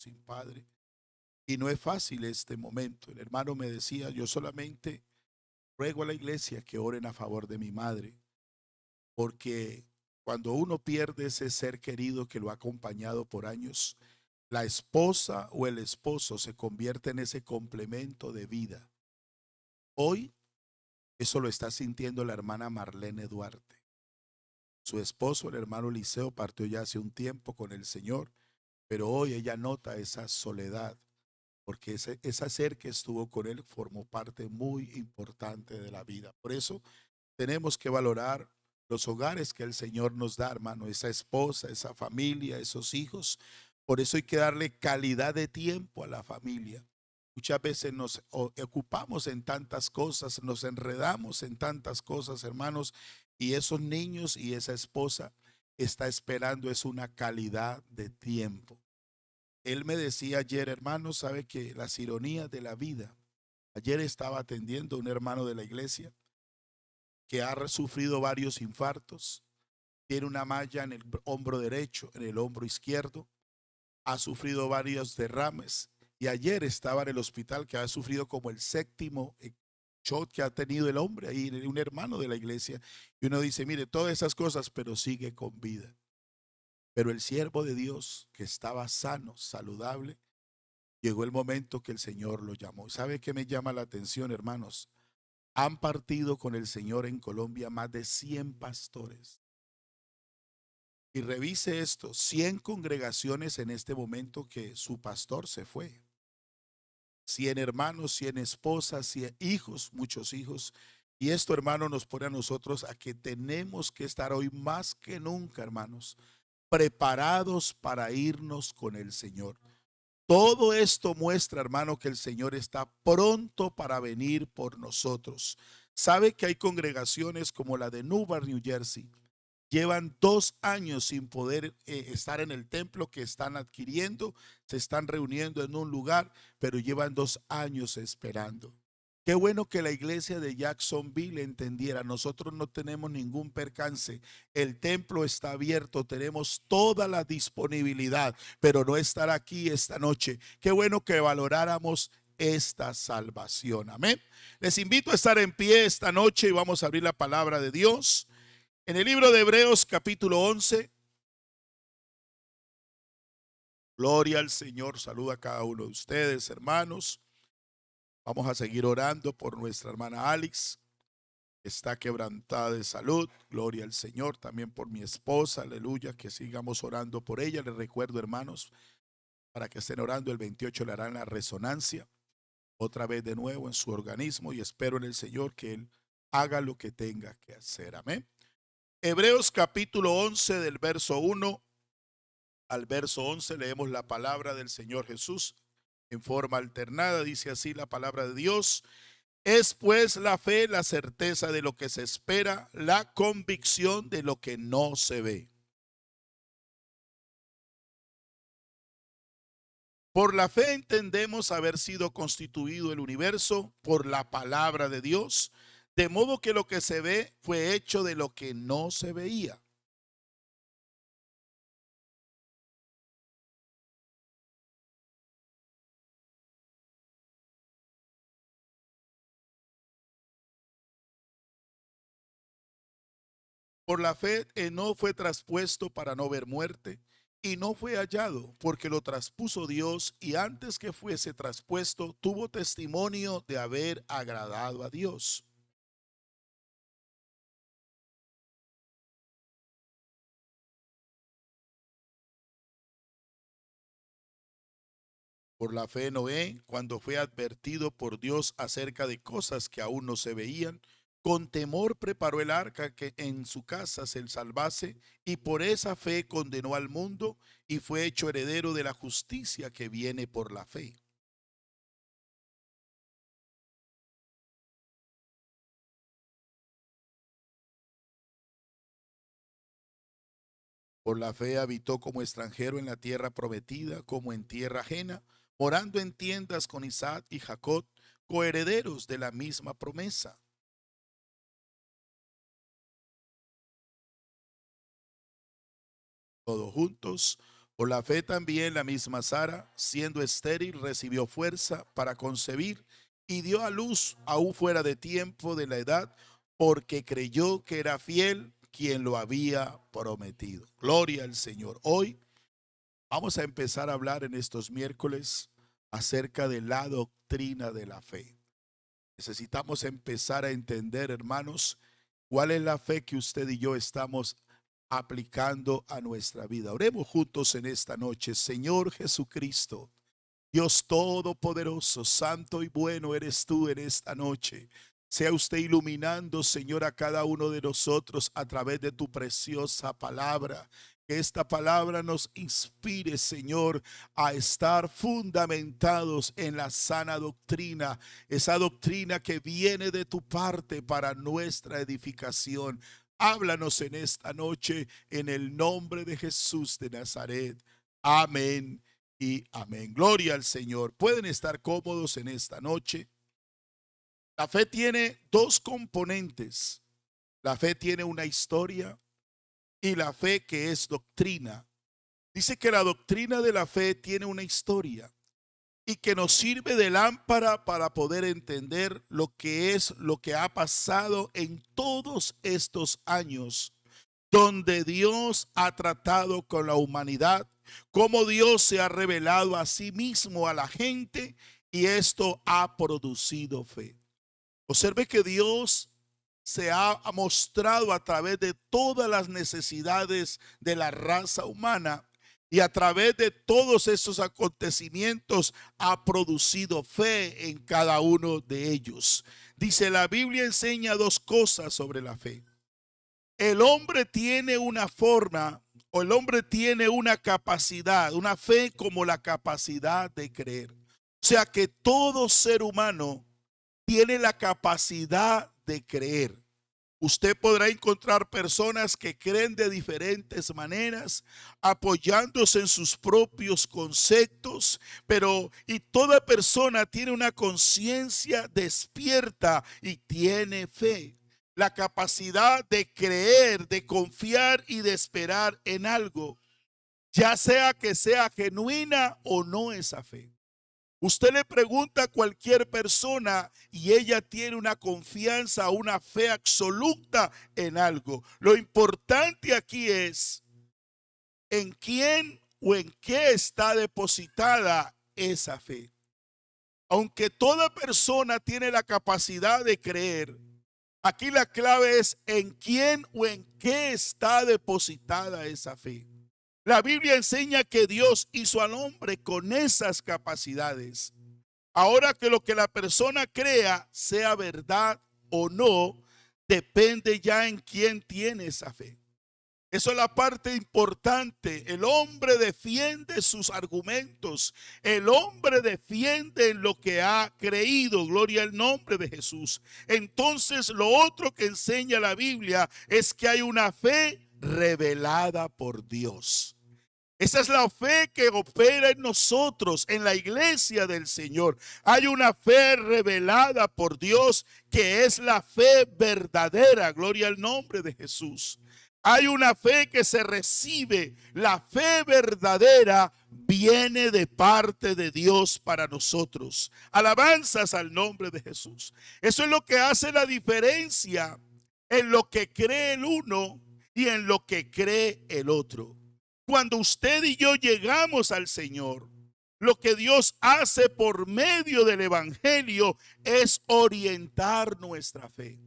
sin padre. Y no es fácil este momento. El hermano me decía, yo solamente ruego a la iglesia que oren a favor de mi madre, porque cuando uno pierde ese ser querido que lo ha acompañado por años, la esposa o el esposo se convierte en ese complemento de vida. Hoy eso lo está sintiendo la hermana Marlene Duarte. Su esposo, el hermano Eliseo, partió ya hace un tiempo con el Señor, pero hoy ella nota esa soledad, porque ese ser que estuvo con él formó parte muy importante de la vida. Por eso tenemos que valorar los hogares que el Señor nos da, hermano, esa esposa, esa familia, esos hijos. Por eso hay que darle calidad de tiempo a la familia. Muchas veces nos ocupamos en tantas cosas, nos enredamos en tantas cosas, hermanos, y esos niños y esa esposa está esperando es una calidad de tiempo. Él me decía ayer, hermano, sabe que las ironías de la vida. Ayer estaba atendiendo a un hermano de la iglesia que ha sufrido varios infartos, tiene una malla en el hombro derecho, en el hombro izquierdo, ha sufrido varios derrames y ayer estaba en el hospital que ha sufrido como el séptimo shot que ha tenido el hombre ahí, un hermano de la iglesia. Y uno dice, mire, todas esas cosas, pero sigue con vida. Pero el siervo de Dios, que estaba sano, saludable, llegó el momento que el Señor lo llamó. ¿Sabe qué me llama la atención, hermanos? Han partido con el Señor en Colombia más de 100 pastores. Y revise esto, 100 congregaciones en este momento que su pastor se fue. 100 hermanos, 100 esposas, 100 hijos, muchos hijos. Y esto, hermano, nos pone a nosotros a que tenemos que estar hoy más que nunca, hermanos, preparados para irnos con el Señor. Todo esto muestra, hermano, que el Señor está pronto para venir por nosotros. ¿Sabe que hay congregaciones como la de Newark, New Jersey? Llevan 2 años sin poder estar en el templo que están adquiriendo, se están reuniendo en un lugar, pero llevan 2 años esperando. Qué bueno que la iglesia de Jacksonville entendiera, nosotros no tenemos ningún percance, el templo está abierto, tenemos toda la disponibilidad, pero no estar aquí esta noche. Qué bueno que valoráramos esta salvación. Amén. Les invito a estar en pie esta noche y vamos a abrir la palabra de Dios. En el libro de Hebreos capítulo 11, gloria al Señor, saluda a cada uno de ustedes, hermanos. Vamos a seguir orando por nuestra hermana Alex, que está quebrantada de salud, gloria al Señor, también por mi esposa, aleluya, que sigamos orando por ella. Les recuerdo, hermanos, para que estén orando, el 28 le harán la resonancia, otra vez de nuevo en su organismo, y espero en el Señor que Él haga lo que tenga que hacer, amén. Hebreos capítulo 11 del verso 1 al verso 11 leemos la palabra del Señor Jesús en forma alternada. Dice así la palabra de Dios: es pues la fe, la certeza de lo que se espera, la convicción de lo que no se ve. Por la fe entendemos haber sido constituido el universo por la palabra de Dios, de modo que lo que se ve fue hecho de lo que no se veía. Por la fe, Enoc fue traspuesto para no ver muerte, y no fue hallado, porque lo traspuso Dios, y antes que fuese traspuesto, tuvo testimonio de haber agradado a Dios. Por la fe, Noé, cuando fue advertido por Dios acerca de cosas que aún no se veían, con temor preparó el arca que en su casa se salvase, y por esa fe condenó al mundo y fue hecho heredero de la justicia que viene por la fe. Por la fe habitó como extranjero en la tierra prometida, como en tierra ajena, morando en tiendas con Isaac y Jacob, coherederos de la misma promesa. Todos juntos, Por la fe también la misma Sara, siendo estéril, recibió fuerza para concebir y dio a luz aún fuera de tiempo de la edad, porque creyó que era fiel quien lo había prometido. Gloria al Señor. Hoy vamos a empezar a hablar en estos miércoles acerca de la doctrina de la fe. Necesitamos empezar a entender, hermanos, cuál es la fe que usted y yo estamos aplicando a nuestra vida. Oremos juntos en esta noche. Señor Jesucristo, Dios Todopoderoso, santo y bueno eres tú en esta noche. Sea usted iluminando, Señor, a cada uno de nosotros a través de tu preciosa palabra. Que esta palabra nos inspire, Señor, a estar fundamentados en la sana doctrina, esa doctrina que viene de tu parte para nuestra edificación. Háblanos en esta noche en el nombre de Jesús de Nazaret. Amén y amén. Gloria al Señor. Pueden estar cómodos en esta noche. La fe tiene dos componentes. La fe tiene una historia y la fe que es doctrina. Dice que la doctrina de la fe tiene una historia y que nos sirve de lámpara para poder entender lo que ha pasado en todos estos años, donde Dios ha tratado con la humanidad, cómo Dios se ha revelado a sí mismo a la gente y esto ha producido fe. Observe que Dios se ha mostrado a través de todas las necesidades de la raza humana y a través de todos esos acontecimientos ha producido fe en cada uno de ellos. Dice, la Biblia enseña dos cosas sobre la fe. El hombre tiene una forma o el hombre tiene una capacidad, una fe como la capacidad de creer. O sea que todo ser humano tiene la capacidad de creer. Usted podrá encontrar personas que creen de diferentes maneras, apoyándose en sus propios conceptos, y toda persona tiene una conciencia despierta y tiene fe. La capacidad de creer, de confiar y de esperar en algo, ya sea que sea genuina o no esa fe. Usted le pregunta a cualquier persona y ella tiene una confianza, una fe absoluta en algo. Lo importante aquí es en quién o en qué está depositada esa fe. Aunque toda persona tiene la capacidad de creer, aquí la clave es en quién o en qué está depositada esa fe. La Biblia enseña que Dios hizo al hombre con esas capacidades. Ahora que lo que la persona crea, sea verdad o no, depende ya en quién tiene esa fe. Eso es la parte importante. El hombre defiende sus argumentos. El hombre defiende en lo que ha creído. Gloria al nombre de Jesús. Entonces, lo otro que enseña la Biblia es que hay una fe revelada por Dios. Esa es la fe que opera en nosotros, en la iglesia del Señor. Hay una fe revelada por Dios que es la fe verdadera. Gloria al nombre de Jesús. Hay una fe que se recibe. La fe verdadera viene de parte de Dios para nosotros. Alabanzas al nombre de Jesús. Eso es lo que hace la diferencia en lo que cree el uno y en lo que cree el otro. Cuando usted y yo llegamos al Señor, lo que Dios hace por medio del Evangelio es orientar nuestra fe.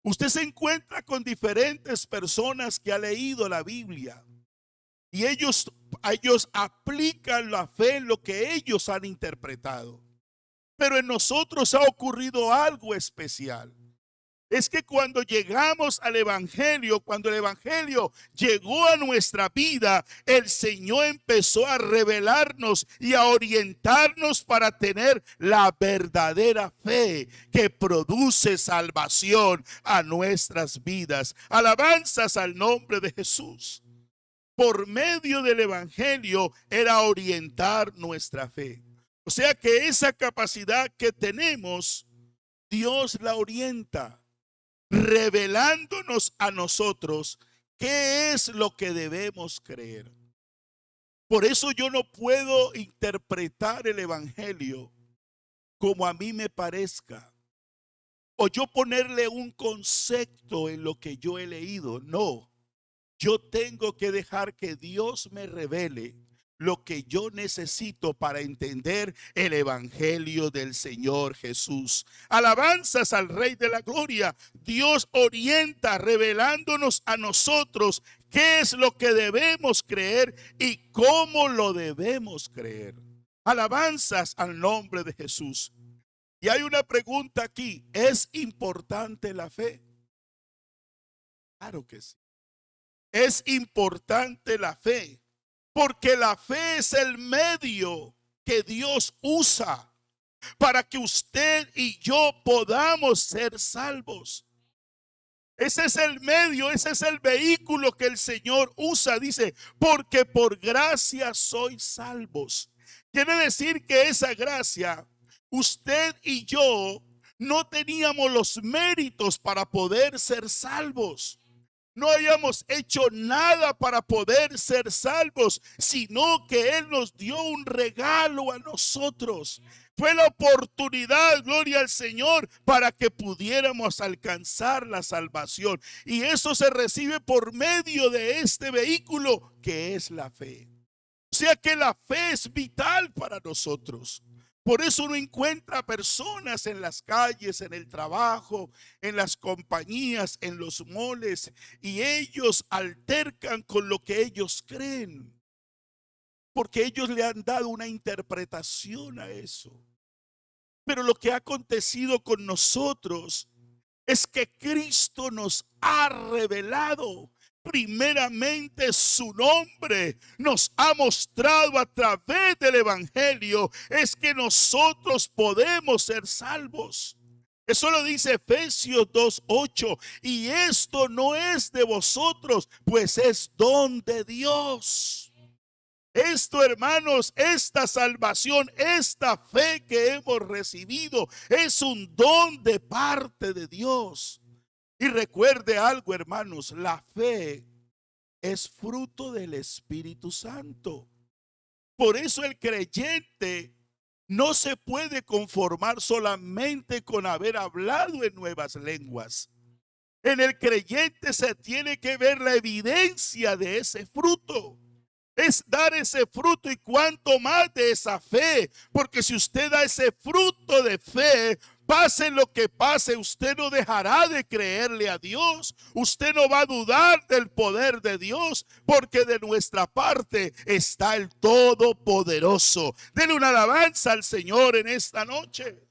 Usted se encuentra con diferentes personas que han leído la Biblia y ellos aplican la fe en lo que ellos han interpretado. Pero en nosotros ha ocurrido algo especial. Es que cuando llegamos al Evangelio, cuando el Evangelio llegó a nuestra vida, el Señor empezó a revelarnos y a orientarnos para tener la verdadera fe que produce salvación a nuestras vidas. Alabanzas al nombre de Jesús. Por medio del Evangelio era orientar nuestra fe. O sea que esa capacidad que tenemos, Dios la orienta, revelándonos a nosotros qué es lo que debemos creer. Por eso yo no puedo interpretar el evangelio como a mí me parezca, o yo ponerle un concepto en lo que yo he leído. No, yo tengo que dejar que Dios me revele lo que yo necesito para entender el evangelio del Señor Jesús. Alabanzas al Rey de la Gloria. Dios orienta revelándonos a nosotros qué es lo que debemos creer y cómo lo debemos creer. Alabanzas al nombre de Jesús. Y hay una pregunta aquí: ¿es importante la fe? Claro que sí. Es importante la fe, porque la fe es el medio que Dios usa para que usted y yo podamos ser salvos. Ese es el medio, ese es el vehículo que el Señor usa. Dice, porque por gracia sois salvos. Quiere decir que esa gracia, usted y yo no teníamos los méritos para poder ser salvos. No hayamos hecho nada para poder ser salvos, sino que Él nos dio un regalo a nosotros. Fue la oportunidad, gloria al Señor, para que pudiéramos alcanzar la salvación. Y eso se recibe por medio de este vehículo que es la fe. O sea que la fe es vital para nosotros. Por eso uno encuentra personas en las calles, en el trabajo, en las compañías, en los moles, y ellos altercan con lo que ellos creen, porque ellos le han dado una interpretación a eso. Pero lo que ha acontecido con nosotros es que Cristo nos ha revelado primeramente su nombre. Nos ha mostrado a través del evangelio es que nosotros podemos ser salvos. Eso lo dice Efesios 2:8. Y esto no es de vosotros, pues es don de Dios. Esto, hermanos, esta salvación, esta fe que hemos recibido es un don de parte de Dios. Y recuerde algo, hermanos, la fe es fruto del Espíritu Santo. Por eso el creyente no se puede conformar solamente con haber hablado en nuevas lenguas. En el creyente se tiene que ver la evidencia de ese fruto. Es dar ese fruto, y cuanto más de esa fe, porque si usted da ese fruto de fe, pase lo que pase, usted no dejará de creerle a Dios. Usted no va a dudar del poder de Dios, porque de nuestra parte está el Todopoderoso. Denle una alabanza al Señor en esta noche.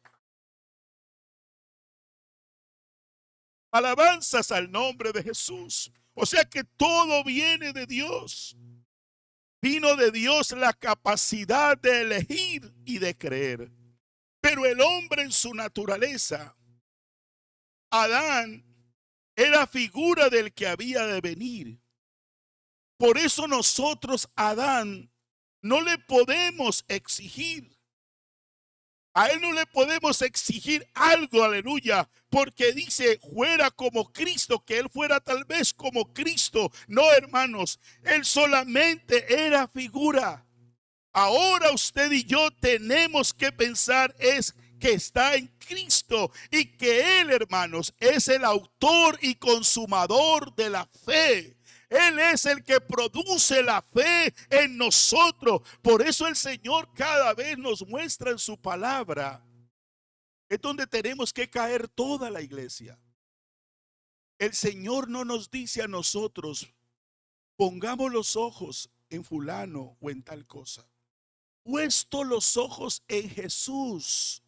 Alabanzas al nombre de Jesús. O sea que todo viene de Dios. Vino de Dios la capacidad de elegir y de creer. Pero el hombre en su naturaleza, Adán, era figura del que había de venir. Por eso nosotros a Adán no le podemos exigir. A él no le podemos exigir algo, aleluya, porque dice, fuera como Cristo, que él fuera tal vez como Cristo. No, hermanos, él solamente era figura. Ahora usted y yo tenemos que pensar es que está en Cristo y que Él, hermanos, es el autor y consumador de la fe. Él es el que produce la fe en nosotros. Por eso el Señor cada vez nos muestra en su palabra. Es donde tenemos que caer toda la iglesia. El Señor no nos dice a nosotros, pongamos los ojos en fulano o en tal cosa. Puesto los ojos en Jesús,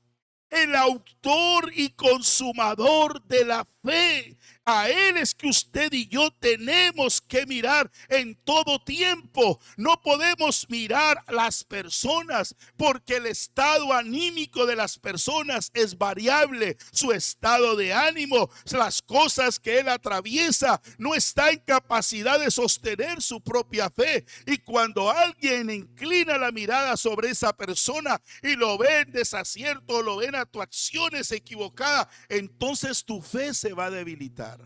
el autor y consumador de la fe. A Él es que usted y yo tenemos que mirar en todo tiempo. No podemos mirar a las personas, porque el estado anímico de las personas es variable. Su estado de ánimo, las cosas que él atraviesa, no está en capacidad de sostener su propia fe. Y cuando alguien inclina la mirada sobre esa persona y lo ve en desacierto, lo ven a tus acciones equivocadas, entonces tu fe se va a debilitar.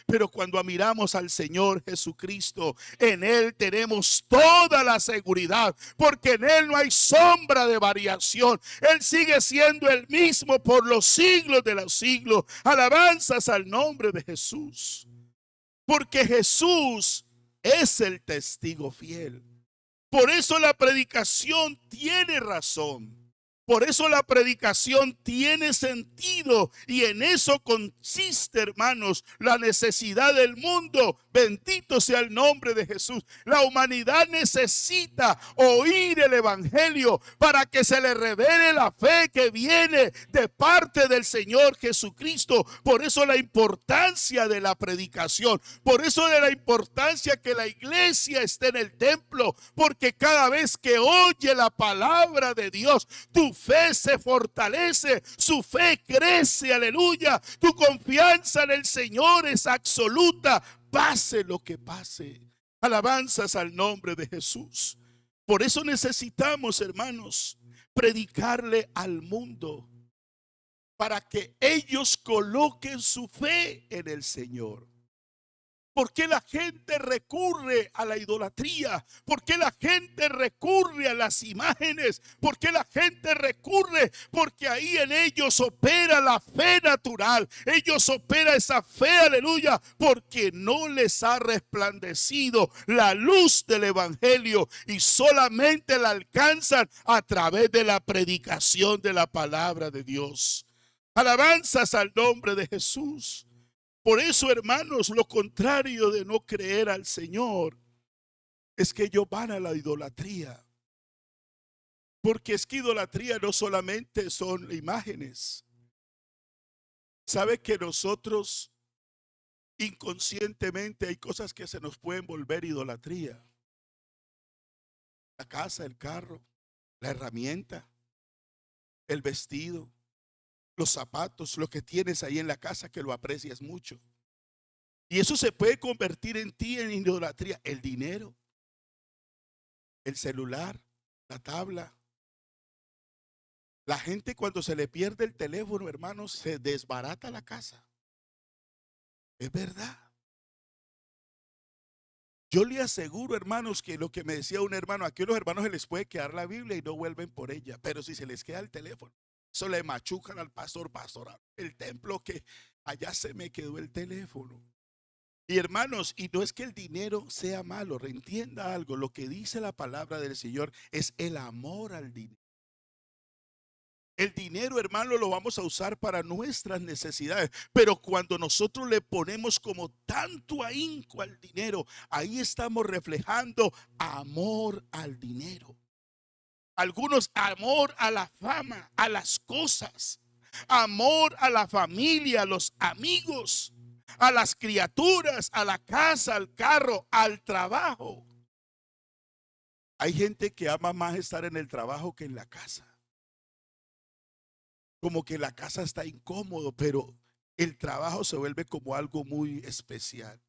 Pero cuando miramos al Señor Jesucristo, en Él tenemos toda la seguridad, porque en Él no hay sombra de variación. Él sigue siendo el mismo por los siglos de los siglos. Alabanzas al nombre de Jesús, porque Jesús es el testigo fiel. Por eso la predicación tiene razón. Por eso la predicación tiene sentido, y en eso consiste, hermanos, la necesidad del mundo. Bendito sea el nombre de Jesús. La humanidad necesita oír el evangelio para que se le revele la fe que viene de parte del Señor Jesucristo. Por eso la importancia de la predicación, por eso de la importancia que la iglesia esté en el templo, porque cada vez que oye la palabra de Dios, tu fe se fortalece, su fe crece, aleluya. Tu confianza en el Señor es absoluta, pase lo que pase. Alabanzas al nombre de Jesús. Por eso necesitamos, hermanos, predicarle al mundo para que ellos coloquen su fe en el Señor. ¿Por qué la gente recurre a la idolatría? ¿Por qué la gente recurre a las imágenes? ¿Por qué la gente recurre? Porque ahí en ellos opera la fe natural. Ellos opera esa fe, aleluya, porque no les ha resplandecido la luz del evangelio, y solamente la alcanzan a través de la predicación de la palabra de Dios. Alabanzas al nombre de Jesús. Por eso, hermanos, lo contrario de no creer al Señor es que ellos van a la idolatría. Porque es que idolatría no solamente son imágenes. ¿Sabe que nosotros inconscientemente hay cosas que se nos pueden volver idolatría? La casa, el carro, la herramienta, el vestido, los zapatos, lo que tienes ahí en la casa que lo aprecias mucho. Y eso se puede convertir en ti en idolatría. El dinero, el celular, la tabla. La gente, cuando se le pierde el teléfono, hermanos, se desbarata la casa. Es verdad. Yo le aseguro, hermanos, que lo que me decía un hermano, aquí a los hermanos se les puede quedar la Biblia y no vuelven por ella. Pero si se les queda el teléfono, eso le machucan al pastor, el templo, que allá se me quedó el teléfono. Y hermanos, y no es que el dinero sea malo, reentienda algo. Lo que dice la palabra del Señor es el amor al dinero. El dinero, hermano, lo vamos a usar para nuestras necesidades, pero cuando nosotros le ponemos como tanto ahínco al dinero, ahí estamos reflejando amor al dinero. Algunos amor a la fama, a las cosas, amor a la familia, a los amigos, a las criaturas, a la casa, al carro, al trabajo. Hay gente que ama más estar en el trabajo que en la casa. Como que la casa está incómodo, pero el trabajo se vuelve como algo muy especial.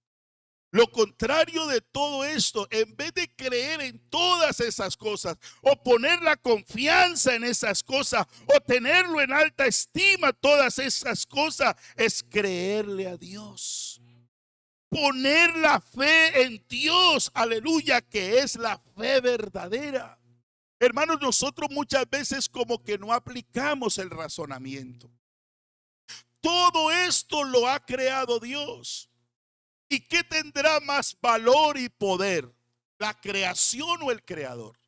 Lo contrario de todo esto, en vez de creer en todas esas cosas, o poner la confianza en esas cosas, o tenerlo en alta estima, todas esas cosas, es creerle a Dios. Poner la fe en Dios, aleluya, que es la fe verdadera. Hermanos, nosotros muchas veces como que no aplicamos el razonamiento. Todo esto lo ha creado Dios. ¿Y qué tendrá más valor y poder? ¿La creación o el creador?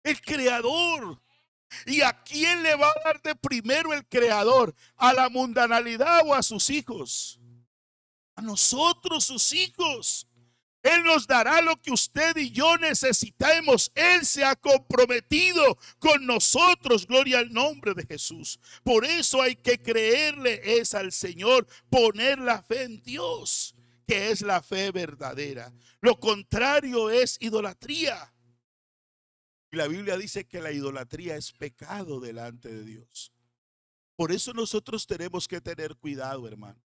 El creador. ¿Y a quién le va a dar de primero el creador? ¿A la mundanalidad o a sus hijos? A nosotros, sus hijos. Él nos dará lo que usted y yo necesitemos. Él se ha comprometido con nosotros. Gloria al nombre de Jesús. Por eso hay que creerle es al Señor, poner la fe en Dios, que es la fe verdadera. Lo contrario es idolatría. Y la Biblia dice que la idolatría es pecado delante de Dios. Por eso nosotros tenemos que tener cuidado, hermano.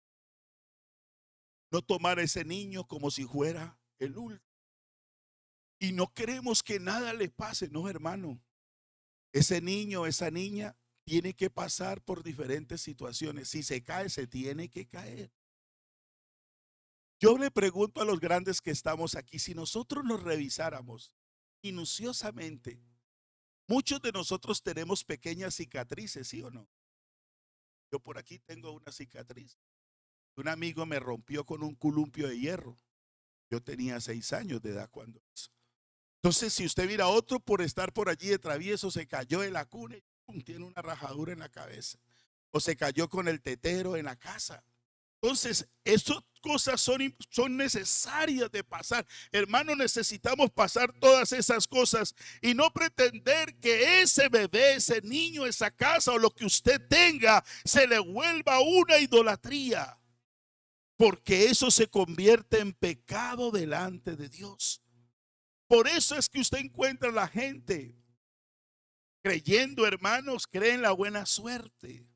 No tomar a ese niño como si fuera el último. Y no queremos que nada le pase, no, hermano. Ese niño, esa niña tiene que pasar por diferentes situaciones. Si se cae, se tiene que caer. Yo le pregunto a los grandes que estamos aquí, si nosotros nos revisáramos minuciosamente, muchos de nosotros tenemos pequeñas cicatrices, ¿sí o no? Yo por aquí tengo una cicatriz. Un amigo me rompió con un columpio de hierro. Yo tenía 6 años de edad cuando eso. Entonces, si usted mira a otro por estar por allí de travieso, se cayó de la cuna y ¡pum!, tiene una rajadura en la cabeza. O se cayó con el tetero en la casa. Entonces, esas cosas son necesarias de pasar. Hermano, necesitamos pasar todas esas cosas y no pretender que ese bebé, ese niño, esa casa o lo que usted tenga se le vuelva una idolatría. Porque eso se convierte en pecado delante de Dios. Por eso es que usted encuentra a la gente creyendo, hermanos, creen la buena suerte.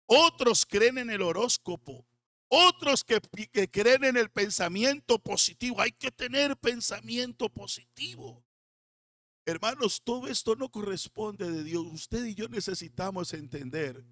Otros creen en el horóscopo. Otros que creen en el pensamiento positivo. Hay que tener pensamiento positivo. Hermanos, todo esto no corresponde de Dios. Usted y yo necesitamos entender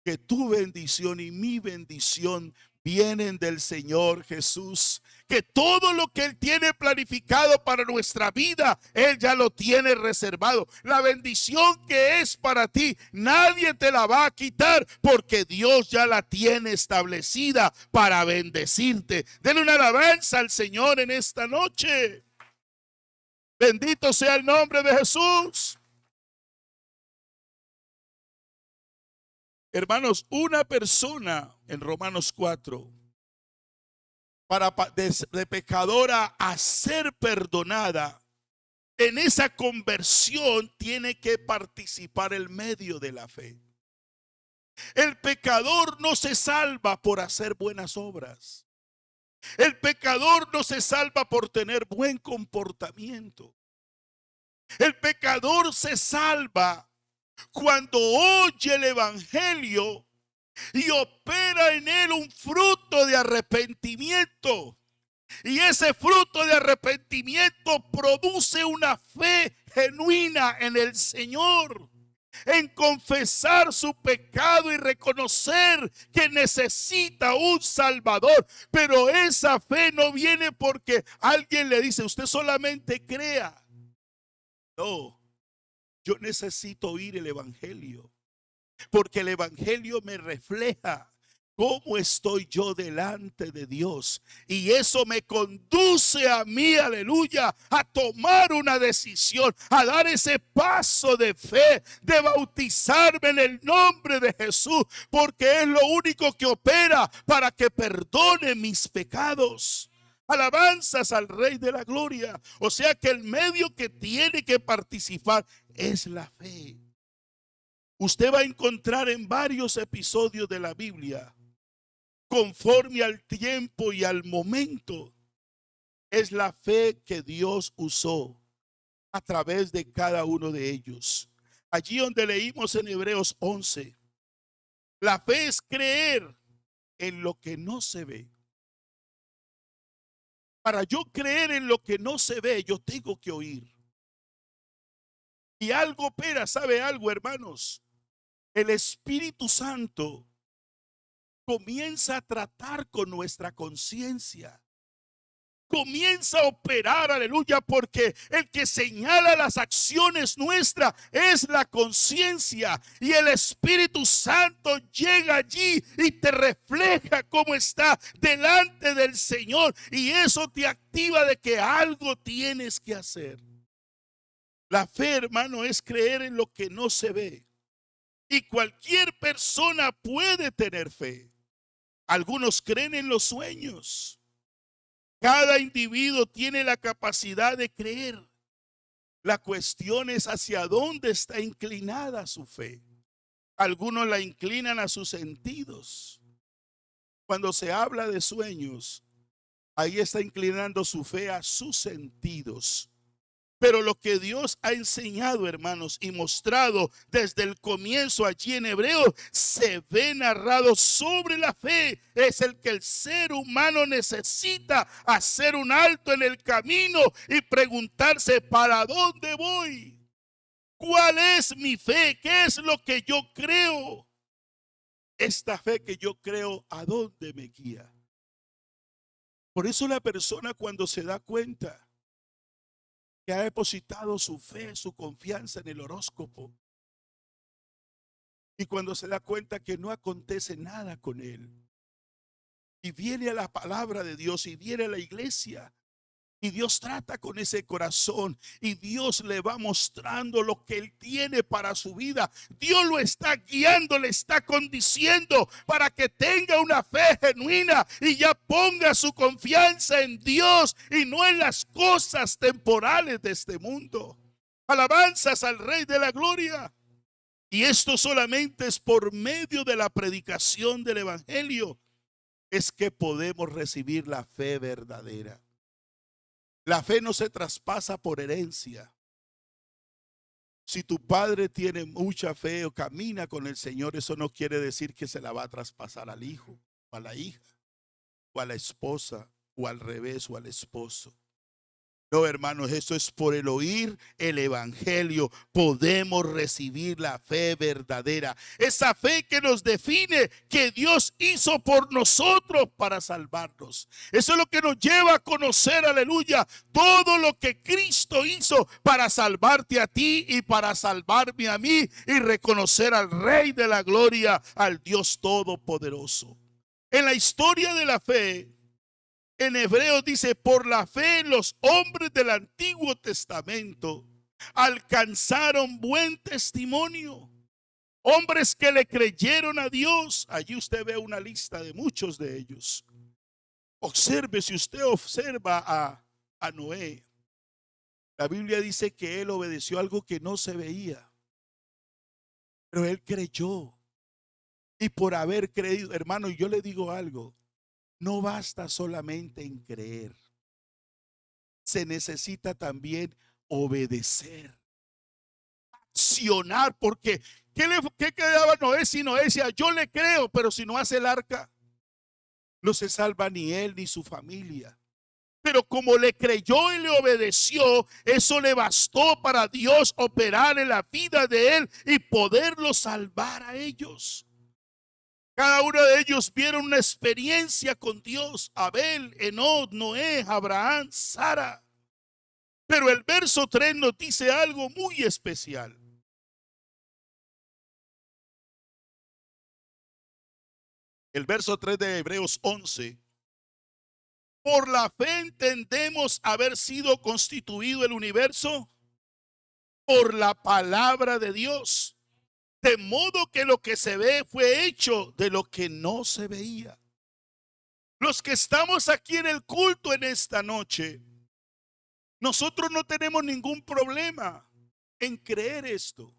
que tu bendición y mi bendición vienen del Señor Jesús, que todo lo que Él tiene planificado para nuestra vida, Él ya lo tiene reservado. La bendición que es para ti, nadie te la va a quitar, porque Dios ya la tiene establecida para bendecirte. Denle una alabanza al Señor en esta noche. Bendito sea el nombre de Jesús. Hermanos, una persona en Romanos 4, de pecadora a ser perdonada, en esa conversión tiene que participar el medio de la fe. El pecador no se salva por hacer buenas obras. El pecador no se salva por tener buen comportamiento. El pecador se salva cuando oye el evangelio y opera en él un fruto de arrepentimiento. Y ese fruto de arrepentimiento produce una fe genuina en el Señor, en confesar su pecado y reconocer que necesita un Salvador. Pero esa fe no viene porque alguien le dice, usted solamente crea. No, yo necesito oír el evangelio, porque el evangelio me refleja cómo estoy yo delante de Dios. Y eso me conduce a mí, aleluya, a tomar una decisión, a dar ese paso de fe, de bautizarme en el nombre de Jesús, porque es lo único que opera para que perdone mis pecados. Alabanzas al Rey de la Gloria. O sea que el medio que tiene que participar es la fe. Usted va a encontrar en varios episodios de la Biblia, conforme al tiempo y al momento, es la fe que Dios usó a través de cada uno de ellos. Allí donde leímos en Hebreos 11, la fe es creer en lo que no se ve. Para yo creer en lo que no se ve, yo tengo que oír. Y algo opera, ¿sabe algo, hermanos? El Espíritu Santo comienza a tratar con nuestra conciencia. Comienza a operar, aleluya, porque el que señala las acciones nuestras es la conciencia, y el Espíritu Santo llega allí y te refleja cómo está delante del Señor, y eso te activa de que algo tienes que hacer. La fe, hermano, es creer en lo que no se ve, y cualquier persona puede tener fe. Algunos creen en los sueños. Cada individuo tiene la capacidad de creer. La cuestión es hacia dónde está inclinada su fe. Algunos la inclinan a sus sentidos. Cuando se habla de sueños, ahí está inclinando su fe a sus sentidos. Pero lo que Dios ha enseñado, hermanos, y mostrado desde el comienzo allí en Hebreos, se ve narrado sobre la fe. Es el que el ser humano necesita hacer un alto en el camino y preguntarse, ¿para dónde voy? ¿Cuál es mi fe? ¿Qué es lo que yo creo? Esta fe que yo creo, ¿a dónde me guía? Por eso la persona, cuando se da cuenta que ha depositado su fe, su confianza en el horóscopo, y cuando se da cuenta que no acontece nada con él, y viene a la palabra de Dios y viene a la iglesia, y Dios trata con ese corazón y Dios le va mostrando lo que Él tiene para su vida. Dios lo está guiando, le está condiciendo para que tenga una fe genuina y ya ponga su confianza en Dios y no en las cosas temporales de este mundo. Alabanzas al Rey de la Gloria. Y esto solamente es por medio de la predicación del Evangelio es que podemos recibir la fe verdadera. La fe no se traspasa por herencia. Si tu padre tiene mucha fe o camina con el Señor, eso no quiere decir que se la va a traspasar al hijo, o a la hija, o a la esposa, o al revés, o al esposo. No, hermanos, eso es por el oír el evangelio. Podemos recibir la fe verdadera. Esa fe que nos define que Dios hizo por nosotros para salvarnos. Eso es lo que nos lleva a conocer, aleluya, todo lo que Cristo hizo para salvarte a ti y para salvarme a mí y reconocer al Rey de la Gloria, al Dios Todopoderoso. En la historia de la fe, en Hebreos dice, por la fe los hombres del Antiguo Testamento alcanzaron buen testimonio. Hombres que le creyeron a Dios. Allí usted ve una lista de muchos de ellos. Observe, si usted observa a Noé, la Biblia dice que él obedeció algo que no se veía, pero él creyó. Y por haber creído, hermano, yo le digo algo. No basta solamente en creer. Se necesita también obedecer, accionar, porque ¿qué quedaba Noé si Noé decía yo le creo, pero si no hace el arca, no se salva ni él ni su familia? Pero como le creyó y le obedeció, eso le bastó para Dios operar en la vida de él y poderlo salvar a ellos. Cada uno de ellos vieron una experiencia con Dios. Abel, Enoc, Noé, Abraham, Sara. Pero el verso 3 nos dice algo muy especial. El verso 3 de Hebreos 11. Por la fe entendemos haber sido constituido el universo por la palabra de Dios. De modo que lo que se ve fue hecho de lo que no se veía. Los que estamos aquí en el culto en esta noche, nosotros no tenemos ningún problema en creer esto,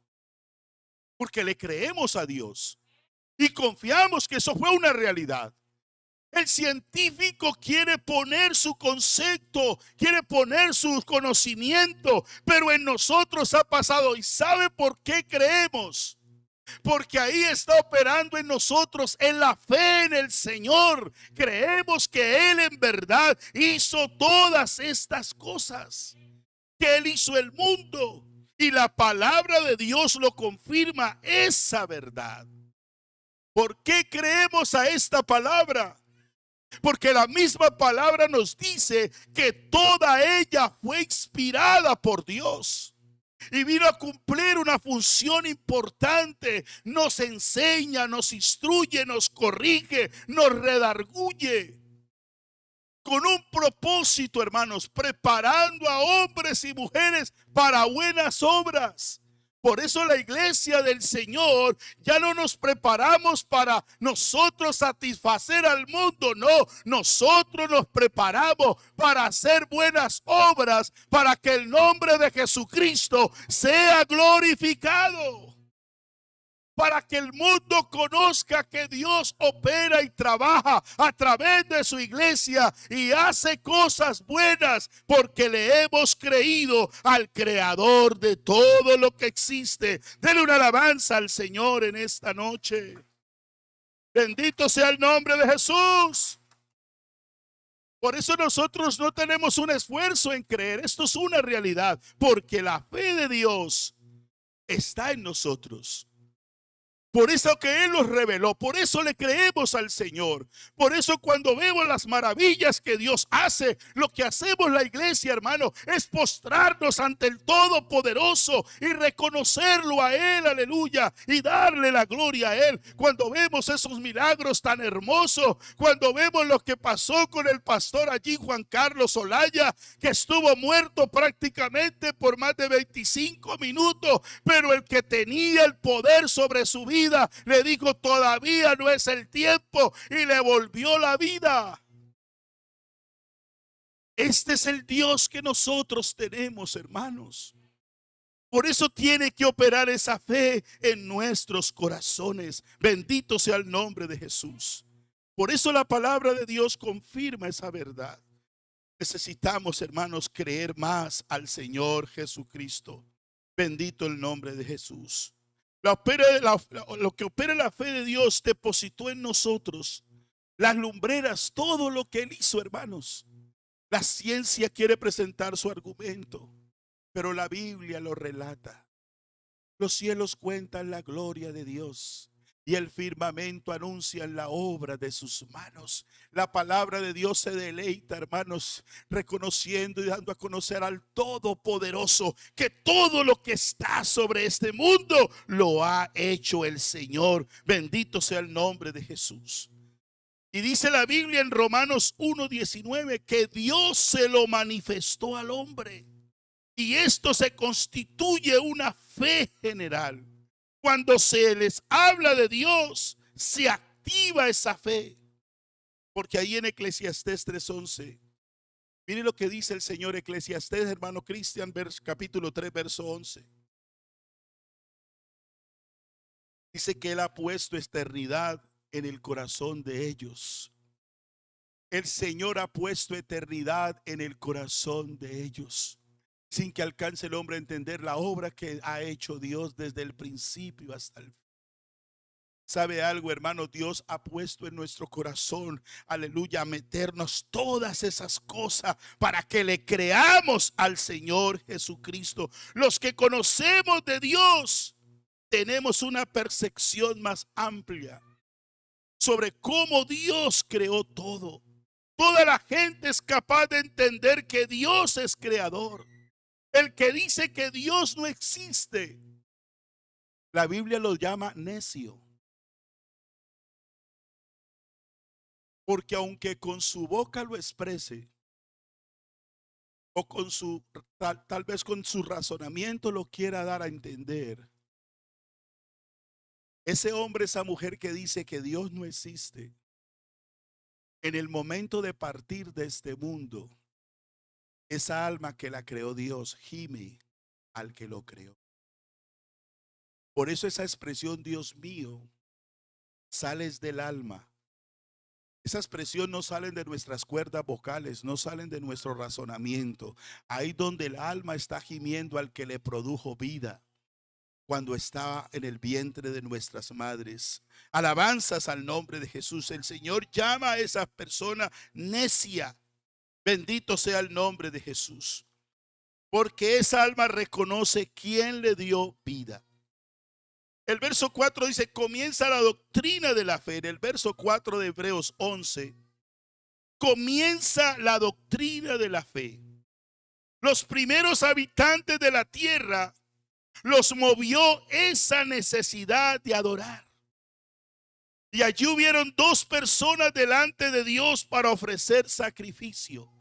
porque le creemos a Dios y confiamos que eso fue una realidad. El científico quiere poner su concepto, quiere poner su conocimiento, pero en nosotros ha pasado. ¿Y sabe por qué creemos? Porque ahí está operando en nosotros en la fe en el Señor. Creemos que Él en verdad hizo todas estas cosas, que Él hizo el mundo y la palabra de Dios lo confirma, esa verdad. ¿Por qué creemos a esta palabra? Porque la misma palabra nos dice que toda ella fue inspirada por Dios y vino a cumplir una función importante. Nos enseña, nos instruye, nos corrige, nos redarguye, con un propósito, hermanos, preparando a hombres y mujeres para buenas obras. Por eso la iglesia del Señor ya no nos preparamos para nosotros satisfacer al mundo, no, nosotros nos preparamos para hacer buenas obras, para que el nombre de Jesucristo sea glorificado, para que el mundo conozca que Dios opera y trabaja a través de su iglesia y hace cosas buenas, porque le hemos creído al creador de todo lo que existe. Denle una alabanza al Señor en esta noche. Bendito sea el nombre de Jesús. Por eso nosotros no tenemos un esfuerzo en creer. Esto es una realidad, porque la fe de Dios está en nosotros. Por eso que Él nos reveló, por eso le creemos al Señor. Por eso cuando vemos las maravillas que Dios hace, lo que hacemos la iglesia, hermano, es postrarnos ante el Todopoderoso y reconocerlo a Él, aleluya, y darle la gloria a Él. Cuando vemos esos milagros tan hermosos, cuando vemos lo que pasó con el pastor allí, Juan Carlos Olaya, que estuvo muerto prácticamente por más de 25 minutos, pero el que tenía el poder sobre su vida le dijo: todavía no es el tiempo, y le volvió la vida. Este es el Dios que nosotros tenemos, hermanos. Por eso tiene que operar esa fe en nuestros corazones. Bendito sea el nombre de Jesús. Por eso la palabra de Dios confirma esa verdad. Necesitamos, hermanos, creer más al Señor Jesucristo. Bendito el nombre de Jesús. Lo que opera la fe de Dios depositó en nosotros las lumbreras, todo lo que Él hizo, hermanos. La ciencia quiere presentar su argumento, pero la Biblia lo relata. Los cielos cuentan la gloria de Dios y el firmamento anuncia la obra de sus manos. La palabra de Dios se deleita, hermanos, reconociendo y dando a conocer al Todopoderoso que todo lo que está sobre este mundo lo ha hecho el Señor. Bendito sea el nombre de Jesús. Y dice la Biblia en Romanos 1:19 que Dios se lo manifestó al hombre. Y esto se constituye una fe general. Cuando se les habla de Dios, se activa esa fe. Porque ahí en Eclesiastés 3:11, mire lo que dice el Señor. Eclesiastés, hermano Cristian, capítulo 3, verso 11. Dice que Él ha puesto eternidad en el corazón de ellos. El Señor ha puesto eternidad en el corazón de ellos, sin que alcance el hombre a entender la obra que ha hecho Dios desde el principio hasta el fin. ¿Sabe algo, hermano? Dios ha puesto en nuestro corazón, aleluya, meternos todas esas cosas para que le creamos al Señor Jesucristo. Los que conocemos de Dios tenemos una percepción más amplia sobre cómo Dios creó todo. Toda la gente es capaz de entender que Dios es creador. El que dice que Dios no existe, la Biblia lo llama necio. Porque aunque con su boca lo exprese, o con su tal vez con su razonamiento lo quiera dar a entender, ese hombre, esa mujer que dice que Dios no existe, en el momento de partir de este mundo, esa alma que la creó Dios gime al que lo creó. Por eso esa expresión, Dios mío, sales del alma. Esa expresión no salen de nuestras cuerdas vocales, no salen de nuestro razonamiento. Ahí donde el alma está gimiendo al que le produjo vida cuando estaba en el vientre de nuestras madres. Alabanzas al nombre de Jesús. El Señor llama a esa persona necia. Bendito sea el nombre de Jesús. Porque esa alma reconoce quién le dio vida. El verso 4 dice: comienza la doctrina de la fe. En el verso 4 de Hebreos 11, comienza la doctrina de la fe. Los primeros habitantes de la tierra los movió esa necesidad de adorar. Y allí hubieron dos personas delante de Dios para ofrecer sacrificio.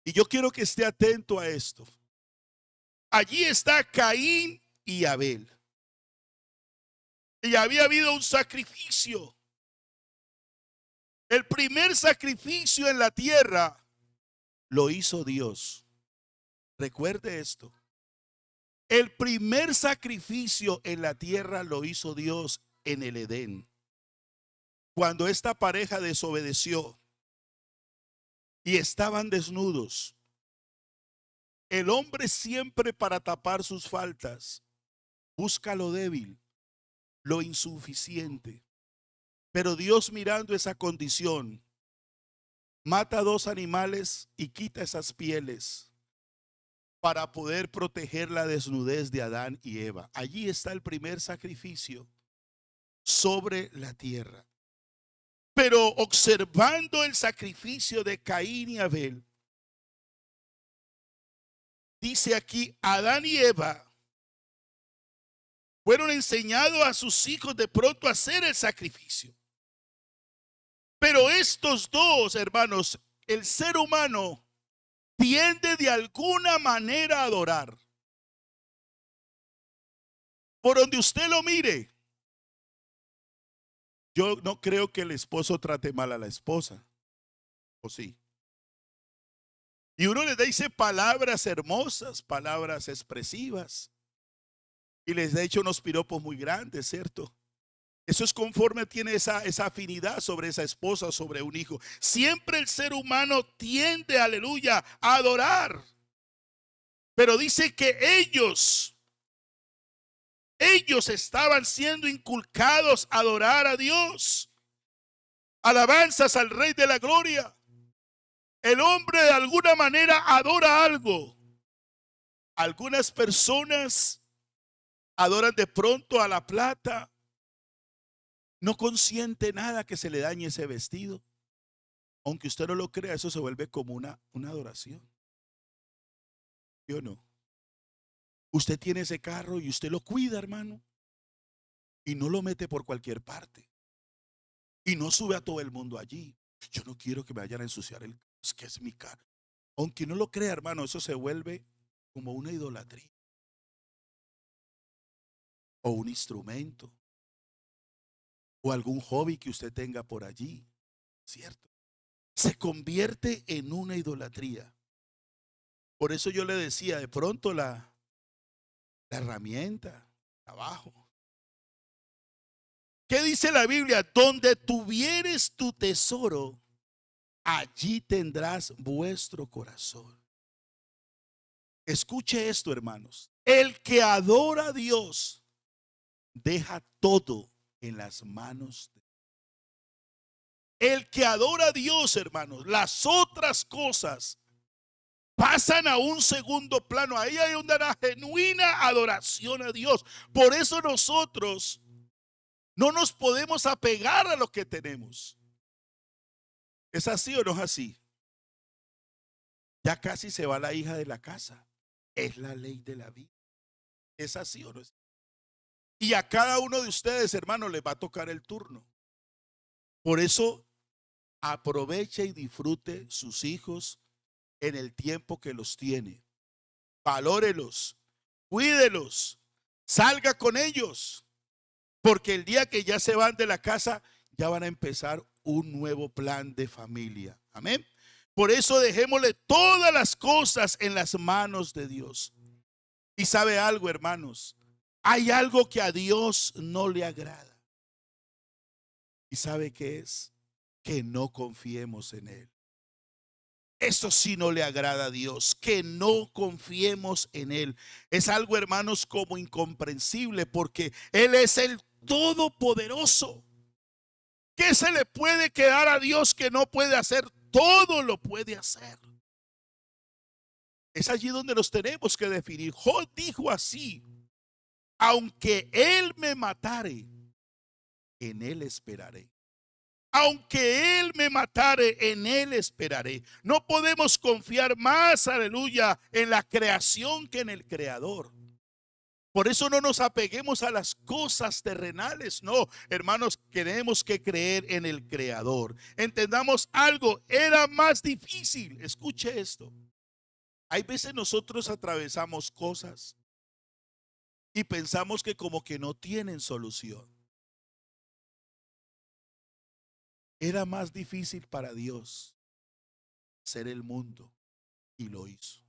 Y yo quiero que esté atento a esto. Allí está Caín y Abel. Y había habido un sacrificio. El primer sacrificio en la tierra lo hizo Dios. Recuerde esto. El primer sacrificio en la tierra lo hizo Dios en el Edén. Cuando esta pareja desobedeció y estaban desnudos, el hombre siempre, para tapar sus faltas, busca lo débil, lo insuficiente. Pero Dios, mirando esa condición, mata dos animales y quita esas pieles para poder proteger la desnudez de Adán y Eva. Allí está el primer sacrificio. sobre la tierra. Pero observando el sacrificio de Caín y Abel, dice aquí, Adán y Eva fueron enseñados a sus hijos de pronto a hacer el sacrificio. Pero estos dos, hermanos, el ser humano tiende de alguna manera a adorar. Por donde usted lo mire, yo no creo que el esposo trate mal a la esposa, ¿o sí? Y uno les dice palabras hermosas, palabras expresivas, y les ha hecho unos piropos muy grandes, ¿cierto? Eso es conforme tiene esa afinidad sobre esa esposa, sobre un hijo. Siempre el ser humano tiende, aleluya, a adorar. Pero dice que ellos estaban siendo inculcados a adorar a Dios. Alabanzas al Rey de la Gloria. El hombre de alguna manera adora algo. Algunas personas adoran de pronto a la plata. No consiente nada que se le dañe ese vestido. Aunque usted no lo crea, eso se vuelve como una adoración. ¿Sí o no? Usted tiene ese carro y usted lo cuida, hermano. Y no lo mete por cualquier parte. Y no sube a todo el mundo allí. Yo no quiero que me vayan a ensuciar el carro. Es que es mi carro. Aunque no lo crea, hermano, eso se vuelve como una idolatría. O un instrumento. O algún hobby que usted tenga por allí. ¿Cierto? Se convierte en una idolatría. Por eso yo le decía, de pronto la herramienta, trabajo. ¿Qué dice la Biblia? Donde tuvieres tu tesoro, allí tendrás vuestro corazón. Escuche esto, hermanos. El que adora a Dios deja todo en las manos de Dios. El que adora a Dios, hermanos, las otras cosas pasan a un segundo plano. Ahí hay una genuina adoración a Dios. Por eso nosotros no nos podemos apegar a lo que tenemos. ¿Es así o no es así? Ya casi se va la hija de la casa. Es la ley de la vida. ¿Es así o no es? Y a cada uno de ustedes, hermanos, les va a tocar el turno. Por eso aproveche y disfrute sus hijos en el tiempo que los tiene. Valórelos, cuídelos, salga con ellos, porque el día que ya se van de la casa, ya van a empezar un nuevo plan de familia. Amén. Por eso dejémosle todas las cosas en las manos de Dios. Y sabe algo, hermanos, hay algo que a Dios no le agrada. ¿Y sabe qué es? Que no confiemos en Él. Eso sí no le agrada a Dios, que no confiemos en Él. Es algo, hermanos, como incomprensible, porque Él es el Todopoderoso. ¿Qué se le puede quedar a Dios que no puede hacer? Todo lo puede hacer. Es allí donde nos tenemos que definir. Job dijo así: aunque Él me matare, en Él esperaré. Aunque Él me matare, en Él esperaré. No podemos confiar más, aleluya, en la creación que en el Creador. Por eso no nos apeguemos a las cosas terrenales. No, hermanos, tenemos que creer en el Creador. Entendamos algo, era más difícil. Escuche esto. Hay veces nosotros atravesamos cosas y pensamos que como que no tienen solución. Era más difícil para Dios hacer el mundo y lo hizo.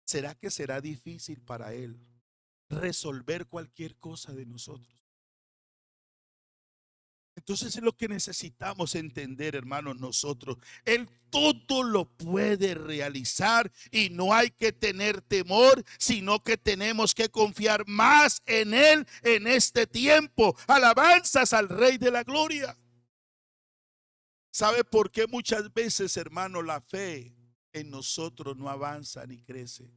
¿Será que será difícil para Él resolver cualquier cosa de nosotros? Entonces es lo que necesitamos entender, hermanos, nosotros. Él todo lo puede realizar y no hay que tener temor, sino que tenemos que confiar más en Él en este tiempo. Alabanzas al Rey de la Gloria. ¿Sabe por qué muchas veces, hermano, la fe en nosotros no avanza ni crece?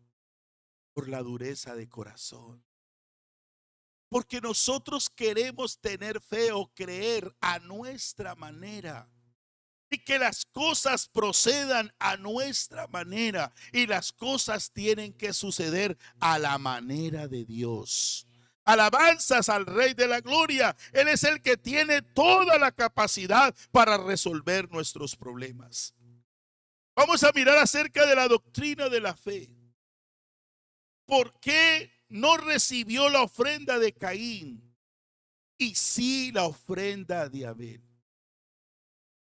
Por la dureza de corazón. Porque nosotros queremos tener fe o creer a nuestra manera. Y que las cosas procedan a nuestra manera. Y las cosas tienen que suceder a la manera de Dios. Alabanzas al Rey de la Gloria. Él es el que tiene toda la capacidad para resolver nuestros problemas. Vamos a mirar acerca de la doctrina de la fe. ¿Por qué no recibió la ofrenda de Caín y sí la ofrenda de Abel?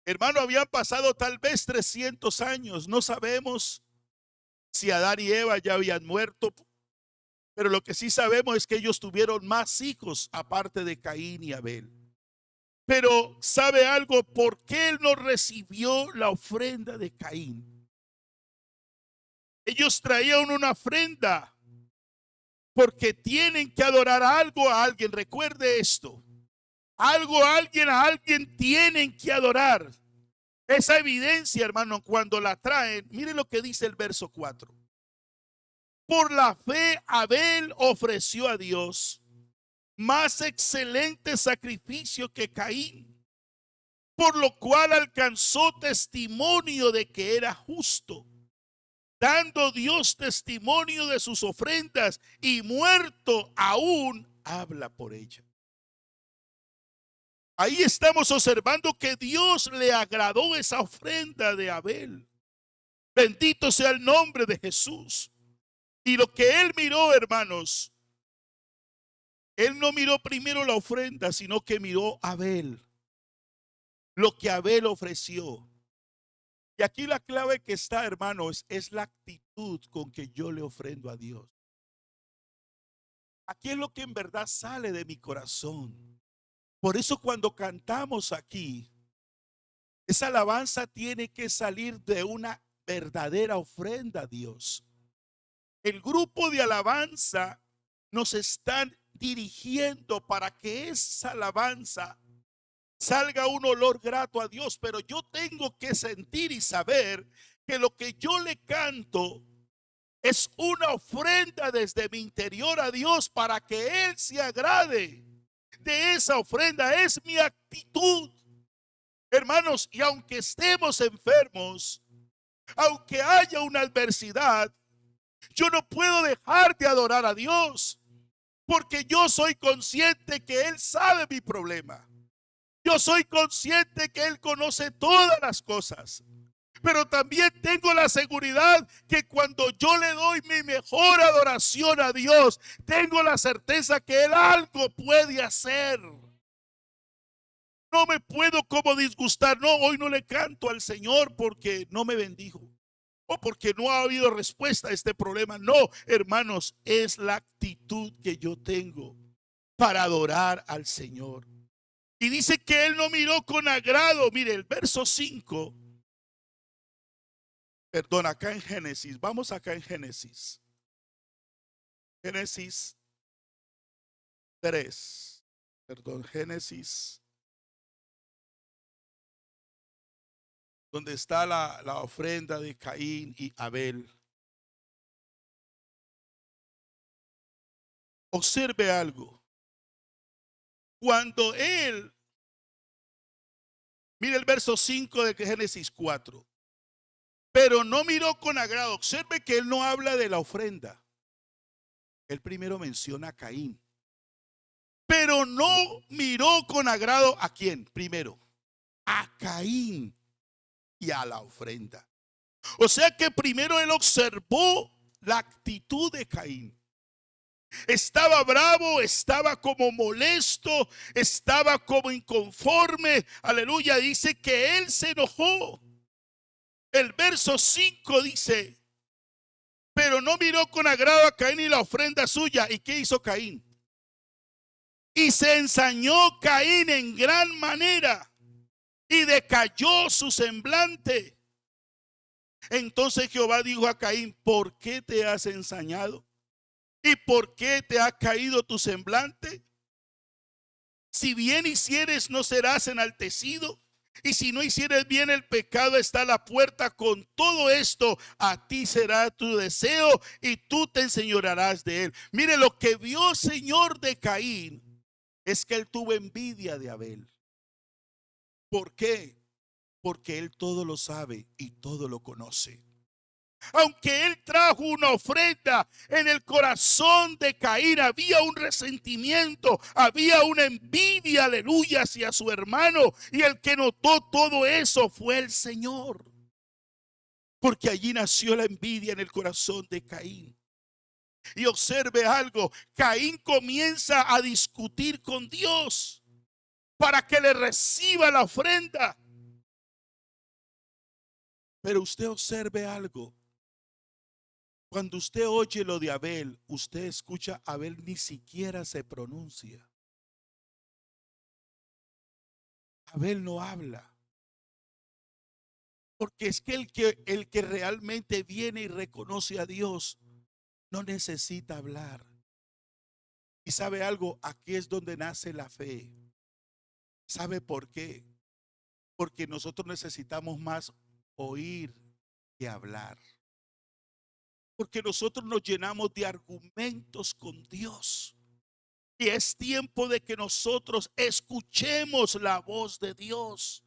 Hermano, habían pasado tal vez 300 años. No sabemos si Adán y Eva ya habían muerto, pero lo que sí sabemos es que ellos tuvieron más hijos aparte de Caín y Abel. Pero ¿sabe algo? ¿Por qué él no recibió la ofrenda de Caín? Ellos traían una ofrenda porque tienen que adorar algo a alguien. Recuerde esto. Algo, alguien, a alguien tienen que adorar. Esa evidencia, hermano, cuando la traen, mire lo que dice el verso 4. Por la fe Abel ofreció a Dios más excelente sacrificio que Caín, por lo cual alcanzó testimonio de que era justo, dando Dios testimonio de sus ofrendas, y muerto aún habla por ella. Ahí estamos observando que Dios le agradó esa ofrenda de Abel. Bendito sea el nombre de Jesús. Y lo que él miró, hermanos, él no miró primero la ofrenda, sino que miró a Abel, lo que Abel ofreció. Y aquí la clave que está, hermanos, es la actitud con que yo le ofrendo a Dios. Aquí es lo que en verdad sale de mi corazón. Por eso cuando cantamos aquí, esa alabanza tiene que salir de una verdadera ofrenda a Dios. El grupo de alabanza nos están dirigiendo para que esa alabanza salga un olor grato a Dios, pero yo tengo que sentir y saber que lo que yo le canto es una ofrenda desde mi interior a Dios para que Él se agrade de esa ofrenda. Es mi actitud, hermanos, y aunque estemos enfermos, aunque haya una adversidad, yo no puedo dejar de adorar a Dios, porque yo soy consciente que Él sabe mi problema. Yo soy consciente que Él conoce todas las cosas. Pero también tengo la seguridad que cuando yo le doy mi mejor adoración a Dios, tengo la certeza que Él algo puede hacer. No me puedo como disgustar. No, hoy no le canto al Señor porque no me bendijo o porque no ha habido respuesta a este problema. No, hermanos, es la actitud que yo tengo para adorar al Señor. Y dice que Él no miró con agrado. Mire, el verso 5. Perdón, acá en Génesis. Vamos acá en Génesis. Génesis 3. Perdón, Génesis. Donde está la ofrenda de Caín y Abel. Observe algo. Cuando él, mire el verso 5 de Génesis 4. Pero no miró con agrado. Observe que él no habla de la ofrenda. Él primero menciona a Caín. Pero no miró con agrado ¿a quién? Primero, a Caín y a la ofrenda. O sea que primero él observó la actitud de Caín. Estaba bravo, estaba como molesto, estaba como inconforme. Aleluya, dice que él se enojó. El verso 5 dice, pero no miró con agrado a Caín y la ofrenda suya. ¿Y qué hizo Caín? Y se ensañó Caín en gran manera y decayó su semblante. Entonces Jehová dijo a Caín, ¿por qué te has ensañado? ¿Y por qué te ha caído tu semblante? Si bien hicieres, no serás enaltecido. Y si no hicieres bien, el pecado está a la puerta. Con todo esto, a ti será tu deseo y tú te enseñorearás de él. Mire, lo que vio Señor de Caín es que él tuvo envidia de Abel. ¿Por qué? Porque él todo lo sabe y todo lo conoce. Aunque él trajo una ofrenda, en el corazón de Caín había un resentimiento, había una envidia, aleluya, hacia su hermano. Y el que notó todo eso fue el Señor. Porque allí nació la envidia en el corazón de Caín. Y observe algo, Caín comienza a discutir con Dios para que le reciba la ofrenda. Pero usted observe algo. Cuando usted oye lo de Abel, usted escucha, Abel ni siquiera se pronuncia. Abel no habla. Porque es que el que realmente viene y reconoce a Dios no necesita hablar. Y sabe algo, aquí es donde nace la fe. ¿Sabe por qué? Porque nosotros necesitamos más oír que hablar. Porque nosotros nos llenamos de argumentos con Dios. Y es tiempo de que nosotros escuchemos la voz de Dios.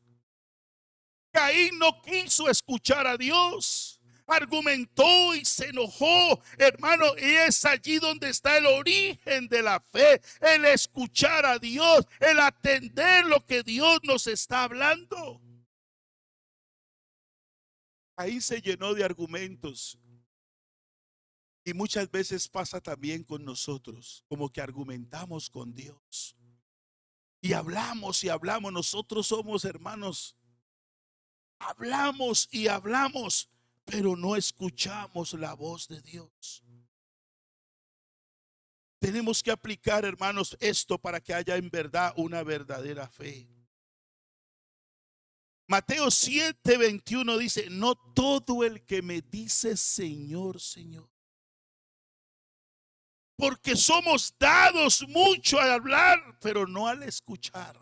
Caín no quiso escuchar a Dios. Argumentó y se enojó, hermano, y es allí donde está el origen de la fe, el escuchar a Dios, el atender lo que Dios nos está hablando. Caín se llenó de argumentos. Y muchas veces pasa también con nosotros, como que argumentamos con Dios. Y hablamos y hablamos. Nosotros somos hermanos. Hablamos y hablamos, pero no escuchamos la voz de Dios. Tenemos que aplicar, hermanos, esto para que haya en verdad una verdadera fe. Mateo 7:21 dice: no todo el que me dice Señor, Señor. Porque somos dados mucho al hablar, pero no al escuchar.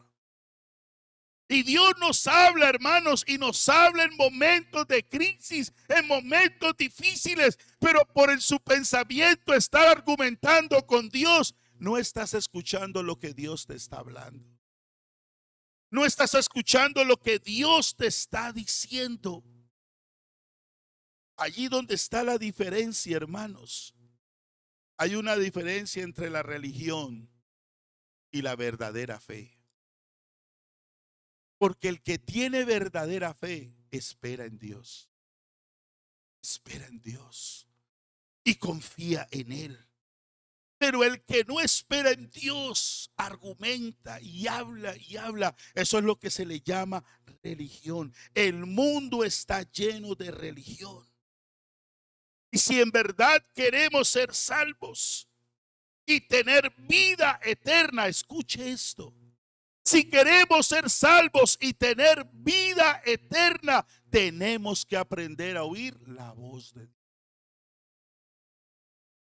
Y Dios nos habla, hermanos, y nos habla en momentos de crisis, en momentos difíciles, pero por en su pensamiento estar argumentando con Dios, no estás escuchando lo que Dios te está hablando. No estás escuchando lo que Dios te está diciendo. Allí donde está la diferencia, hermanos. Hay una diferencia entre la religión y la verdadera fe. Porque el que tiene verdadera fe espera en Dios. Espera en Dios y confía en Él. Pero el que no espera en Dios argumenta y habla y habla. Eso es lo que se le llama religión. El mundo está lleno de religión. Y si en verdad queremos ser salvos y tener vida eterna, escuche esto. Si queremos ser salvos y tener vida eterna, tenemos que aprender a oír la voz de Dios.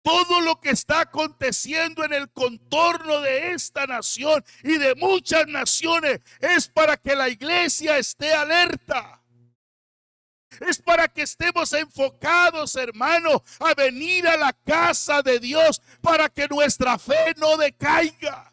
Todo lo que está aconteciendo en el contorno de esta nación y de muchas naciones es para que la iglesia esté alerta. Es para que estemos enfocados, hermano, a venir a la casa de Dios para que nuestra fe no decaiga.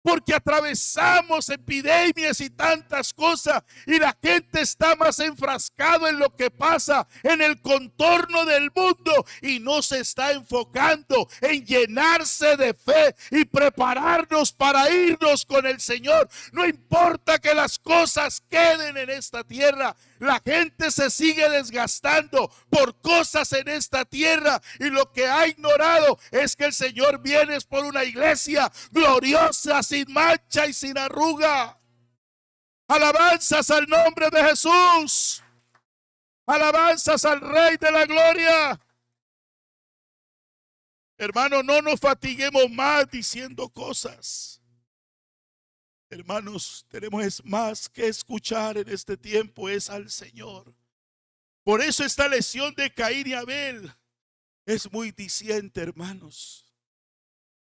Porque atravesamos epidemias y tantas cosas y la gente está más enfrascado en lo que pasa en el contorno del mundo y no se está enfocando en llenarse de fe y prepararnos para irnos con el Señor. No importa que las cosas queden en esta tierra, la gente se sigue desgastando por cosas en esta tierra y lo que ha ignorado es que el Señor viene por una iglesia gloriosa, sin mancha y sin arruga. Alabanzas al nombre de Jesús. Alabanzas al Rey de la Gloria. Hermano, no nos fatiguemos más diciendo cosas. Hermanos, tenemos más que escuchar en este tiempo, es al Señor. Por eso esta lección de Caín y Abel es muy diciente, hermanos.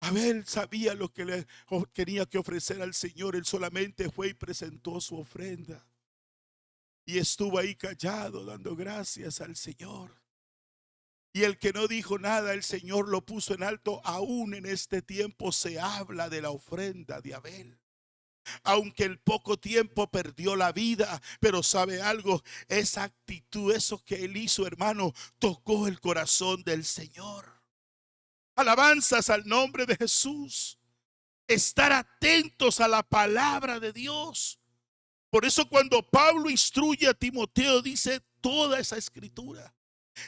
Abel sabía lo que le tenía que ofrecer al Señor. Él solamente fue y presentó su ofrenda. Y estuvo ahí callado dando gracias al Señor. Y el que no dijo nada, el Señor lo puso en alto. Aún en este tiempo se habla de la ofrenda de Abel. Aunque el poco tiempo perdió la vida, pero sabe algo, esa actitud, eso que él hizo, hermano, tocó el corazón del Señor. Alabanzas al nombre de Jesús. Estar atentos a la palabra de Dios. Por eso cuando Pablo instruye a Timoteo, dice toda esa escritura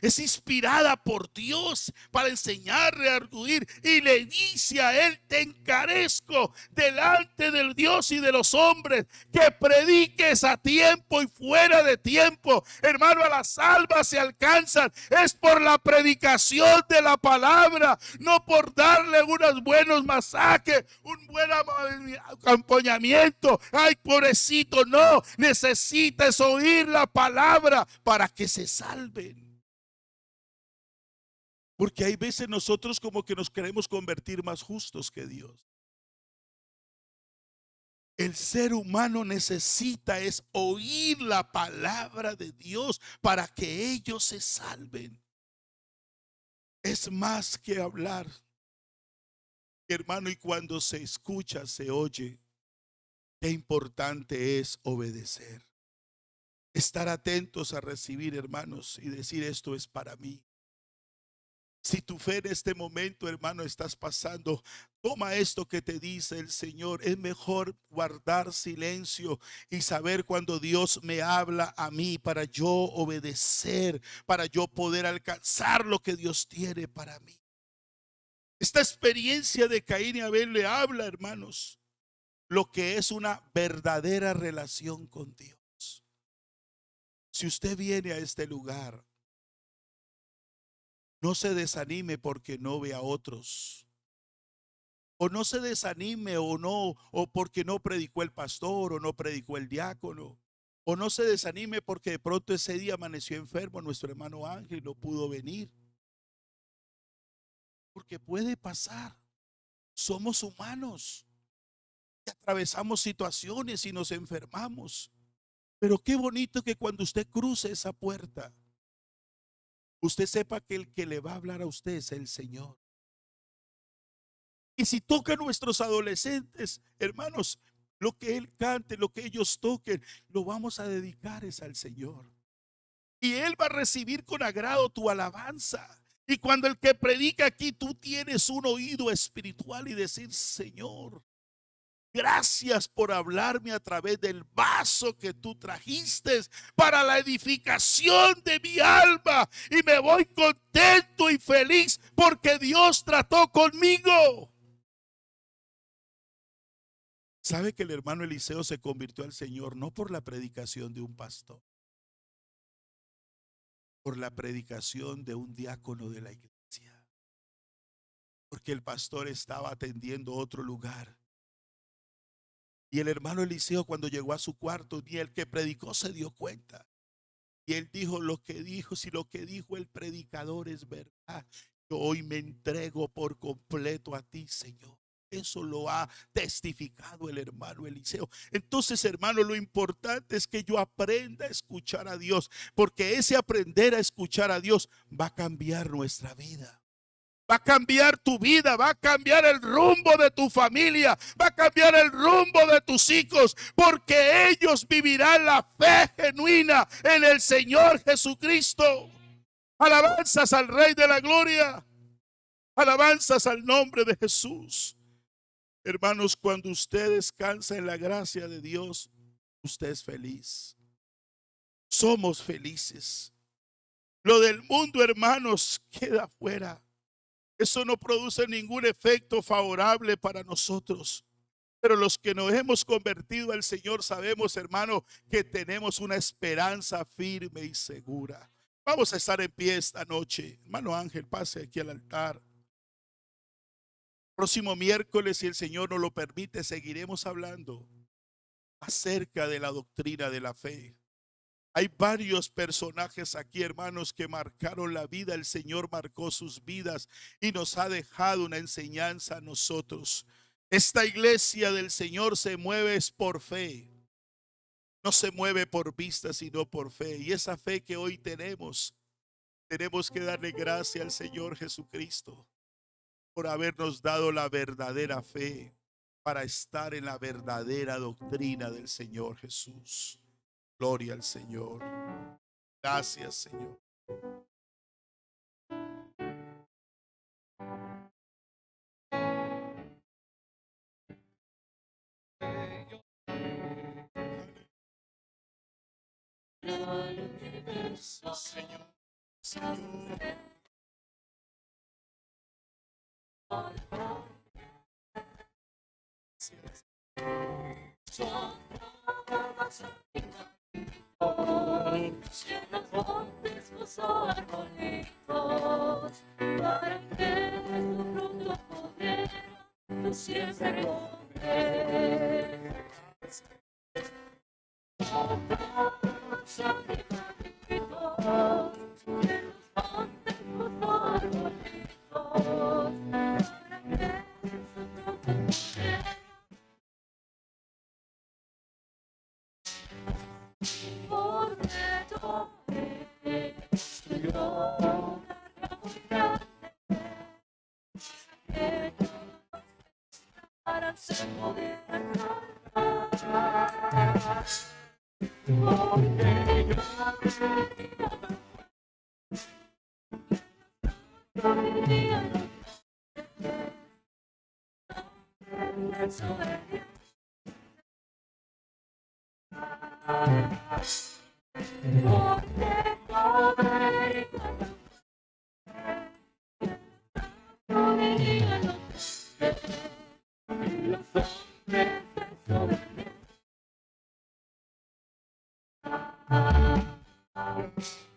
es inspirada por Dios para enseñar, redarguir, y le dice a él: te encarezco delante del Dios y de los hombres que prediques a tiempo y fuera de tiempo. Hermano, a las almas se alcanzan es por la predicación de la palabra, no por darle unos buenos masajes, un buen acompañamiento. Ay, pobrecito, no, necesitas oír la palabra para que se salven. Porque hay veces nosotros como que nos queremos convertir más justos que Dios. El ser humano necesita es oír la palabra de Dios para que ellos se salven. Es más que hablar, hermano, y cuando se escucha, se oye. Qué importante es obedecer. Estar atentos a recibir, hermanos, y decir: esto es para mí. Si tu fe en este momento, hermano, estás pasando, toma esto que te dice el Señor. Es mejor guardar silencio y saber cuando Dios me habla a mí para yo obedecer, para yo poder alcanzar lo que Dios tiene para mí. Esta experiencia de Caín y Abel le habla, hermanos, lo que es una verdadera relación con Dios. Si usted viene a este lugar, no se desanime porque no ve a otros. O no se desanime o no, o porque no predicó el pastor o no predicó el diácono. O no se desanime porque de pronto ese día amaneció enfermo nuestro hermano Ángel y no pudo venir. Porque puede pasar. Somos humanos y atravesamos situaciones y nos enfermamos. Pero qué bonito que cuando usted cruce esa puerta, usted sepa que el que le va a hablar a usted es el Señor. Y si toca a nuestros adolescentes, hermanos, lo que él cante, lo que ellos toquen, lo vamos a dedicar es al Señor. Y él va a recibir con agrado tu alabanza. Y cuando el que predica aquí, tú tienes un oído espiritual y decir: Señor, gracias por hablarme a través del vaso que tú trajiste para la edificación de mi alma. Y me voy contento y feliz porque Dios trató conmigo. ¿Sabe que el hermano Eliseo se convirtió al Señor no por la predicación de un pastor, por la predicación de un diácono de la iglesia? Porque el pastor estaba atendiendo otro lugar. Y el hermano Eliseo, cuando llegó a su cuarto, ni el que predicó se dio cuenta. Y él dijo: lo que dijo, si lo que dijo el predicador es verdad, yo hoy me entrego por completo a ti, Señor. Eso lo ha testificado el hermano Eliseo. Entonces, hermano, lo importante es que yo aprenda a escuchar a Dios, porque ese aprender a escuchar a Dios va a cambiar nuestra vida. Va a cambiar tu vida, va a cambiar el rumbo de tu familia, va a cambiar el rumbo de tus hijos, porque ellos vivirán la fe genuina en el Señor Jesucristo. Alabanzas al Rey de la Gloria, alabanzas al nombre de Jesús. Hermanos, cuando usted descansa en la gracia de Dios, usted es feliz. Somos felices. Lo del mundo, hermanos, queda fuera. Eso no produce ningún efecto favorable para nosotros. Pero los que nos hemos convertido al Señor sabemos, hermano, que tenemos una esperanza firme y segura. Vamos a estar en pie esta noche. Hermano Ángel, pase aquí al altar. Próximo miércoles, si el Señor nos lo permite, seguiremos hablando acerca de la doctrina de la fe. Hay varios personajes aquí, hermanos, que marcaron la vida. El Señor marcó sus vidas y nos ha dejado una enseñanza a nosotros. Esta iglesia del Señor se mueve es por fe. No se mueve por vista, sino por fe. Y esa fe que hoy tenemos que darle gracias al Señor Jesucristo por habernos dado la verdadera fe para estar en la verdadera doctrina del Señor Jesús. Gloria al Señor. Gracias, Señor. Señor, Señor. Gracias. Llenas montes, puso arbolitos, para que de su fruto pudieran tú siempre comer. Los animalitos, en los montes puso arbolitos, para que de su fruto pudieran. Porque tú eres tu gloria muy grande, que todos para se pudieran salvar. Porque yo vivía en desobediencia. Porque no veían los hombres desobedientes.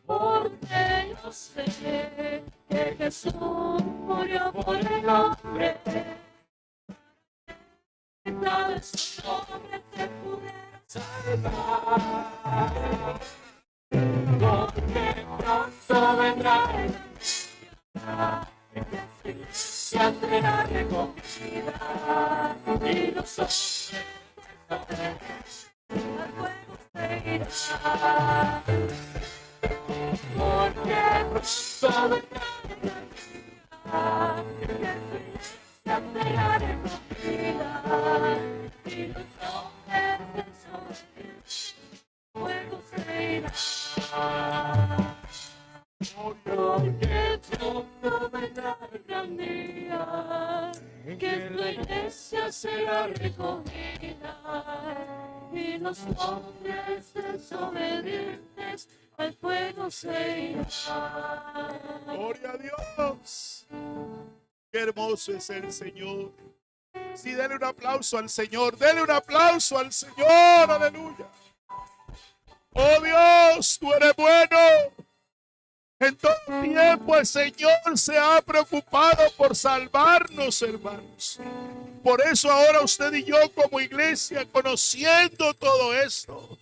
Porque yo sé que Jesús murió por el hombre, que todo su nombre te pudiera salvar. Porque pronto vendrá el día que se será recogida y los hombres al fuego se irán. Porque pronto vendrá el día que será recogida y los hombres desobedientes al fuego se irán. Porque pronto vendrá el gran día, que tu iglesia será recogida y los hombres desobedientes al fuego se irán. Gloria a Dios. Qué hermoso es el Señor. Sí, denle un aplauso al Señor. Denle un aplauso al Señor. Aleluya. Oh Dios, tú eres bueno. En todo tiempo el Señor se ha preocupado por salvarnos, hermanos. Por eso ahora usted y yo como iglesia, conociendo todo esto,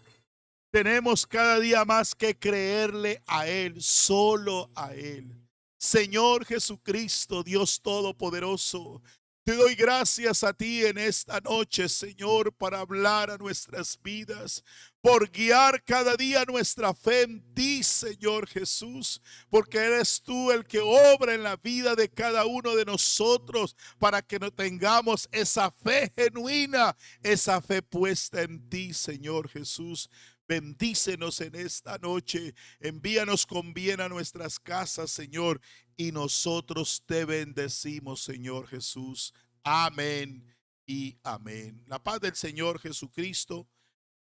tenemos cada día más que creerle a Él, solo a Él. Señor Jesucristo, Dios Todopoderoso, te doy gracias a ti en esta noche, Señor, para hablar a nuestras vidas, por guiar cada día nuestra fe en ti, Señor Jesús, porque eres tú el que obra en la vida de cada uno de nosotros para que no tengamos esa fe genuina, esa fe puesta en ti, Señor Jesús. Bendícenos en esta noche, envíanos con bien a nuestras casas, Señor, y nosotros te bendecimos, Señor Jesús. Amén y amén. La paz del Señor Jesucristo,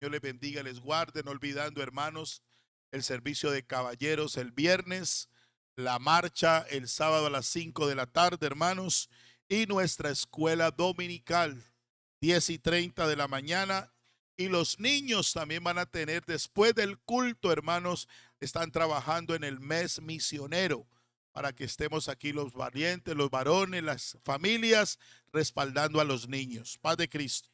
Dios les bendiga, les guarde, no olvidando, hermanos, el servicio de caballeros el viernes, la marcha el sábado a las 5 de la tarde, hermanos, y nuestra escuela dominical, 10:30 de la mañana. Y los niños también van a tener, después del culto, hermanos, están trabajando en el mes misionero para que estemos aquí los valientes, los varones, las familias, respaldando a los niños. Paz de Cristo.